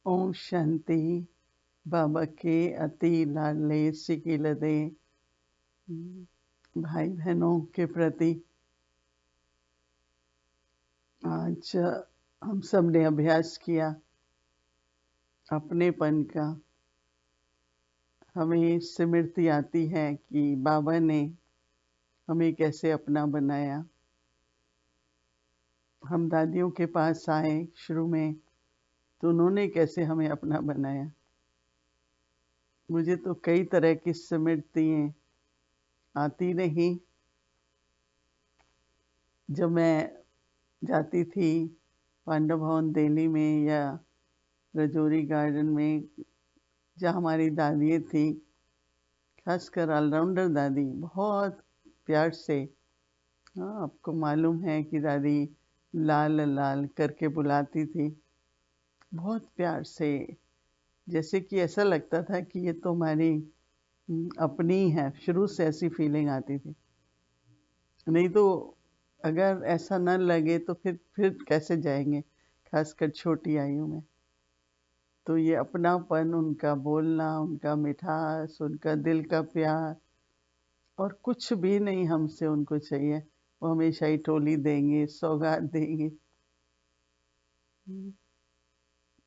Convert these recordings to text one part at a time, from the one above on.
ओम शांति। बाबा के अति लाडले सिकिलदे भाई बहनों के प्रति आज हम सब ने अभ्यास किया अपनेपन का। हमें स्मृति आती है कि बाबा ने हमें कैसे अपना बनाया। हम दादियों के पास आए शुरू में, तो उन्होंने कैसे हमें अपना बनाया। मुझे तो कई तरह की स्मृतियाँ आती नहीं। जब मैं जाती थी पांडव भवन दिल्ली में या रजौरी गार्डन में, जहाँ हमारी दादी थी, खासकर ऑलराउंडर दादी, बहुत प्यार से, हाँ आपको मालूम है कि दादी लाल लाल करके बुलाती थी, बहुत प्यार से, जैसे कि ऐसा लगता था कि ये तो हमारी अपनी है। शुरू से ऐसी फीलिंग आती थी। नहीं तो अगर ऐसा न लगे तो फिर कैसे जाएंगे, खासकर छोटी आयु में। तो ये अपनापन, उनका बोलना, उनका मिठास, उनका दिल का प्यार, और कुछ भी नहीं हमसे उनको चाहिए। वो हमेशा ही टोली देंगे, सौगात देंगे।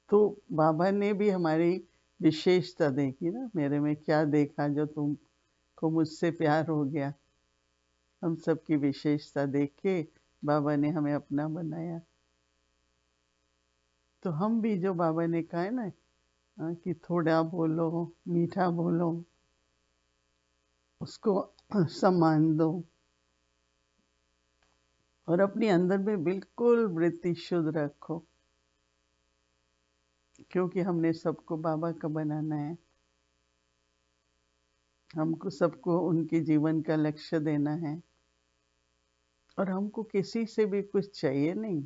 तो बाबा ने भी हमारी विशेषता देखी ना, मेरे में क्या देखा जो तुमको मुझसे प्यार हो गया। हम सबकी विशेषता देख के बाबा ने हमें अपना बनाया। तो हम भी जो बाबा ने कहा है ना कि थोड़ा बोलो, मीठा बोलो, उसको सम्मान दो, और अपने अंदर में बिल्कुल वृत्ति शुद्ध रखो, क्योंकि हमने सबको बाबा का बनाना है। हमको सबको उनके जीवन का लक्ष्य देना है, और हमको किसी से भी कुछ चाहिए नहीं।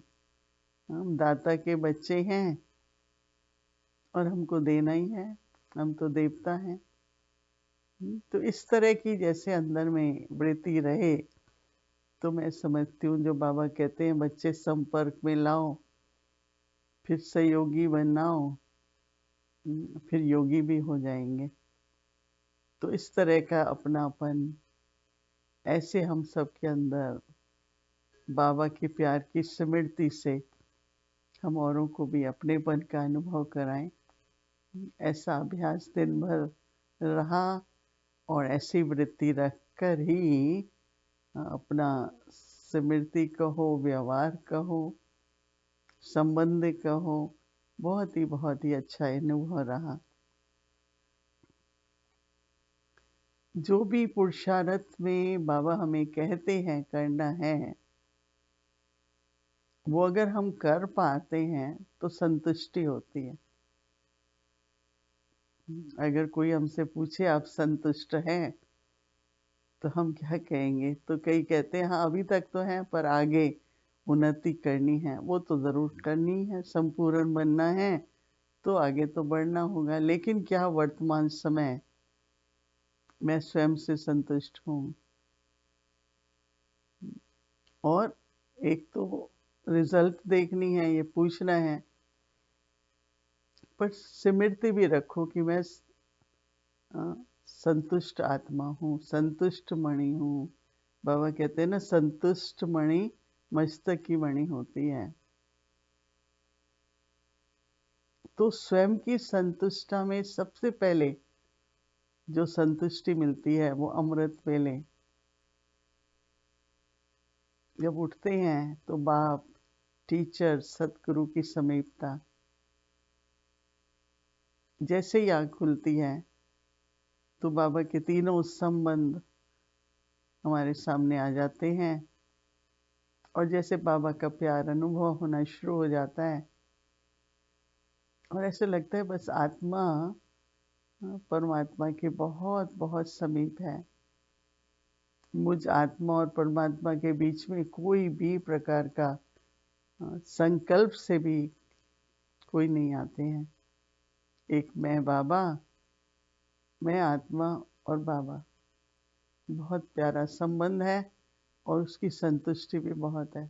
हम दाता के बच्चे हैं और हमको देना ही है। हम तो देवता हैं। तो इस तरह की जैसे अंदर में वृत्ति रहे, तो मैं समझती हूँ जो बाबा कहते हैं बच्चे संपर्क में लाओ, फिर सहयोगी बनाओ, फिर योगी भी हो जाएंगे। तो इस तरह का अपनापन, ऐसे हम सब के अंदर बाबा के प्यार की स्मृति से हम औरों को भी अपनेपन का अनुभव कराएं। ऐसा अभ्यास दिन भर रहा, और ऐसी वृत्ति रखकर ही अपना स्मृति कहो, व्यवहार कहो, संबंध कहो, बहुत ही अच्छा अनुभव रहा। जो भी पुरुषार्थ में बाबा हमें कहते हैं करना है, वो अगर हम कर पाते हैं तो संतुष्टि होती है। अगर कोई हमसे पूछे आप संतुष्ट हैं, तो हम क्या कहेंगे? तो कई कहते हैं हाँ अभी तक तो है, पर आगे उन्नति करनी है। वो तो ज़रूर करनी है, संपूर्ण बनना है तो आगे तो बढ़ना होगा। लेकिन क्या वर्तमान समय मैं स्वयं से संतुष्ट हूँ? और एक तो रिजल्ट देखनी है, ये पूछना है, पर स्मृति भी रखो कि मैं संतुष्ट आत्मा हूँ, संतुष्ट मणि हूँ। बाबा कहते हैं ना, संतुष्ट मणि मस्तक की मणि होती है। तो स्वयं की संतुष्टता में सबसे पहले जो संतुष्टि मिलती है वो अमृत वेले। जब उठते हैं तो बाप, टीचर, सतगुरु की समीपता, जैसे ही आँख खुलती है तो बाबा के तीनों संबंध हमारे सामने आ जाते हैं, और जैसे बाबा का प्यार अनुभव होना शुरू हो जाता है, और ऐसे लगता है बस आत्मा परमात्मा के बहुत बहुत समीप है। मुझ आत्मा और परमात्मा के बीच में कोई भी प्रकार का संकल्प से भी कोई नहीं आते हैं। एक मैं बाबा, मैं आत्मा और बाबा, बहुत प्यारा संबंध है, और उसकी संतुष्टि भी बहुत है।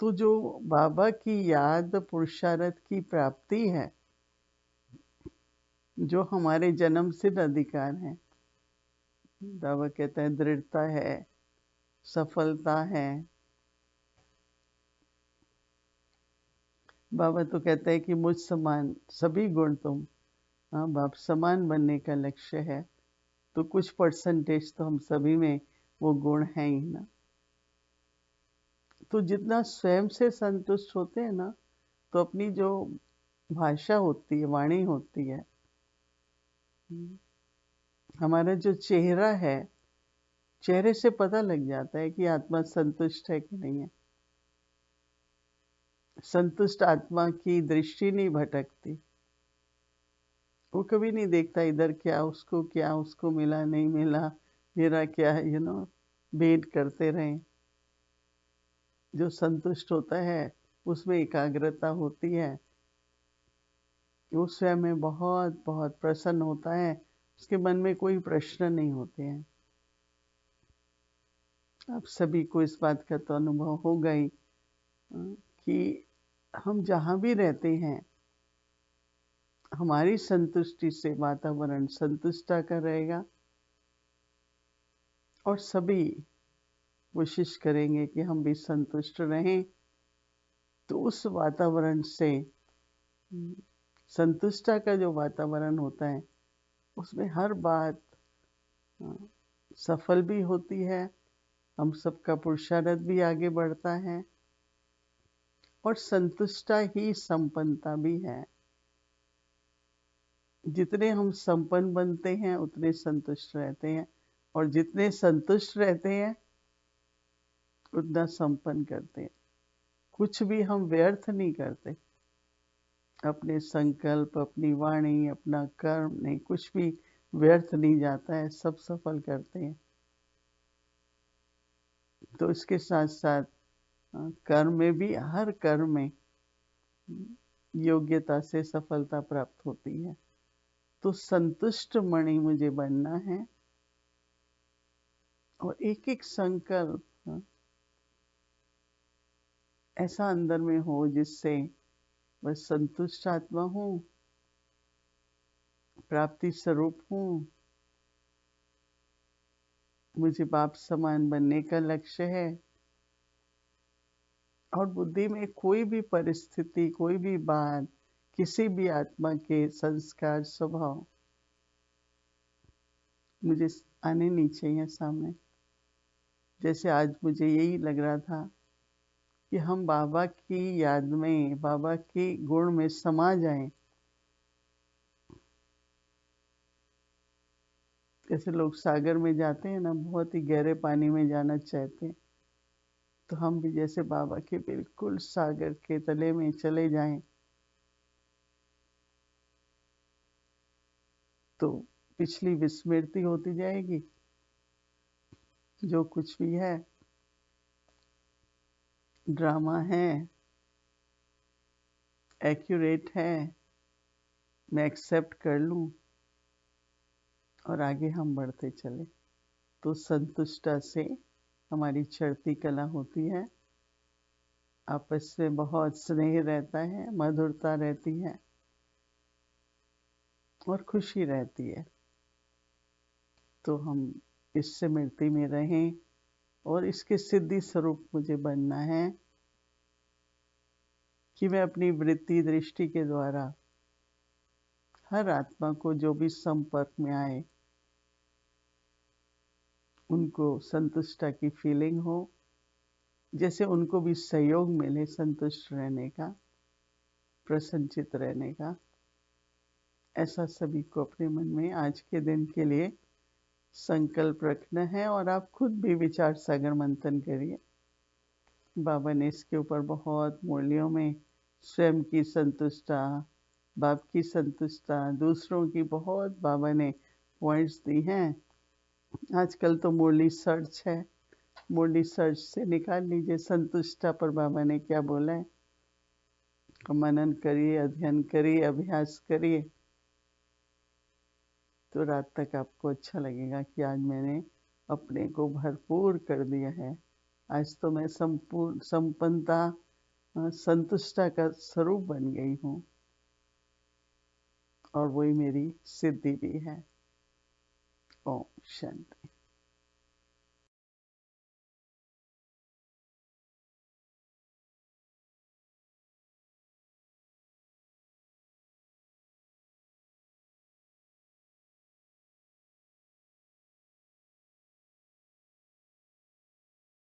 तो जो बाबा की याद पुरुषार्थ की प्राप्ति है, जो हमारे जन्म सिद्ध अधिकार है, बाबा कहता है दृढ़ता है, सफलता है। बाबा तो कहता है कि मुझ समान सभी गुण तुम, हाँ बाप, समान बनने का लक्ष्य है। तो कुछ परसेंटेज तो हम सभी में वो गुण हैं ही ना। तो जितना स्वयं से संतुष्ट होते हैं ना, तो अपनी जो भाषा होती है, वाणी होती है, हमारा जो चेहरा है, चेहरे से पता लग जाता है कि आत्मा संतुष्ट है कि नहीं है। संतुष्ट आत्मा की दृष्टि नहीं भटकती, वो कभी नहीं देखता इधर क्या, उसको मिला नहीं मिला, मेरा क्या है, भेंट करते रहें। जो संतुष्ट होता है उसमें एकाग्रता होती है, वो स्वयं में बहुत बहुत प्रसन्न होता है, उसके मन में कोई प्रश्न नहीं होते हैं। आप सभी को इस बात का तो अनुभव होगा ही कि हम जहाँ भी रहते हैं, हमारी संतुष्टि से वातावरण संतुष्टा का रहेगा और सभी कोशिश करेंगे कि हम भी संतुष्ट रहें। तो उस वातावरण से, संतुष्टा का जो वातावरण होता है, उसमें हर बात सफल भी होती है, हम सबका पुरुषार्थ भी आगे बढ़ता है, और संतुष्टा ही संपन्नता भी है। जितने हम संपन्न बनते हैं उतने संतुष्ट रहते हैं, और जितने संतुष्ट रहते हैं उतना संपन्न करते हैं। कुछ भी हम व्यर्थ नहीं करते, अपने संकल्प, अपनी वाणी, अपना कर्म नहीं, कुछ भी व्यर्थ नहीं जाता है, सब सफल करते हैं। तो इसके साथ साथ कर्म में भी, हर कर्म में योग्यता से सफलता प्राप्त होती है। तो संतुष्ट मणि मुझे बनना है, और एक एक संकल्प ऐसा अंदर में हो जिससे बस संतुष्ट आत्मा हूँ, प्राप्ति स्वरूप हूँ, मुझे बाप समान बनने का लक्ष्य है। और बुद्धि में कोई भी परिस्थिति, कोई भी बात, किसी भी आत्मा के संस्कार, स्वभाव मुझे आने नहीं चाहिए सामने। जैसे आज मुझे यही लग रहा था कि हम बाबा की याद में, बाबा के गुण में समा जाएं। जैसे लोग सागर में जाते हैं ना, बहुत ही गहरे पानी में जाना चाहते हैं, तो हम भी जैसे बाबा के बिल्कुल सागर के तले में चले जाएं, तो पिछली विस्मृति होती जाएगी। जो कुछ भी है ड्रामा है, एक्यूरेट है, मैं एक्सेप्ट कर लूं और आगे हम बढ़ते चले। तो संतुष्टा से हमारी चढ़ती कला होती है, आपस में बहुत स्नेह रहता है, मधुरता रहती है और खुशी रहती है। तो हम इस स्मृति में रहें, और इसके सिद्धि स्वरूप मुझे बनना है कि मैं अपनी वृत्ति दृष्टि के द्वारा हर आत्मा को जो भी संपर्क में आए, उनको संतुष्टा की फीलिंग हो, जैसे उनको भी सहयोग मिले संतुष्ट रहने का, प्रसन्नचित रहने का। ऐसा सभी को अपने मन में आज के दिन के लिए संकल्प रखना है। और आप खुद भी विचार सागर मंथन करिए। बाबा ने इसके ऊपर बहुत मूल्यों में स्वयं की संतुष्टा, बाप की संतुष्टा, दूसरों की, बहुत बाबा ने पॉइंट्स दी हैं। आजकल तो मुरली सर्च है, मुरली सर्च से निकाल लीजिए संतुष्टा पर बाबा ने क्या बोला है। मनन करिए, अध्ययन करिए, अभ्यास करिए, तो रात तक आपको अच्छा लगेगा कि आज मैंने अपने को भरपूर कर दिया है। आज तो मैं संपूर्ण संपन्नता संतुष्टा का स्वरूप बन गई हूँ और वही मेरी सिद्धि भी है। ओम शांति।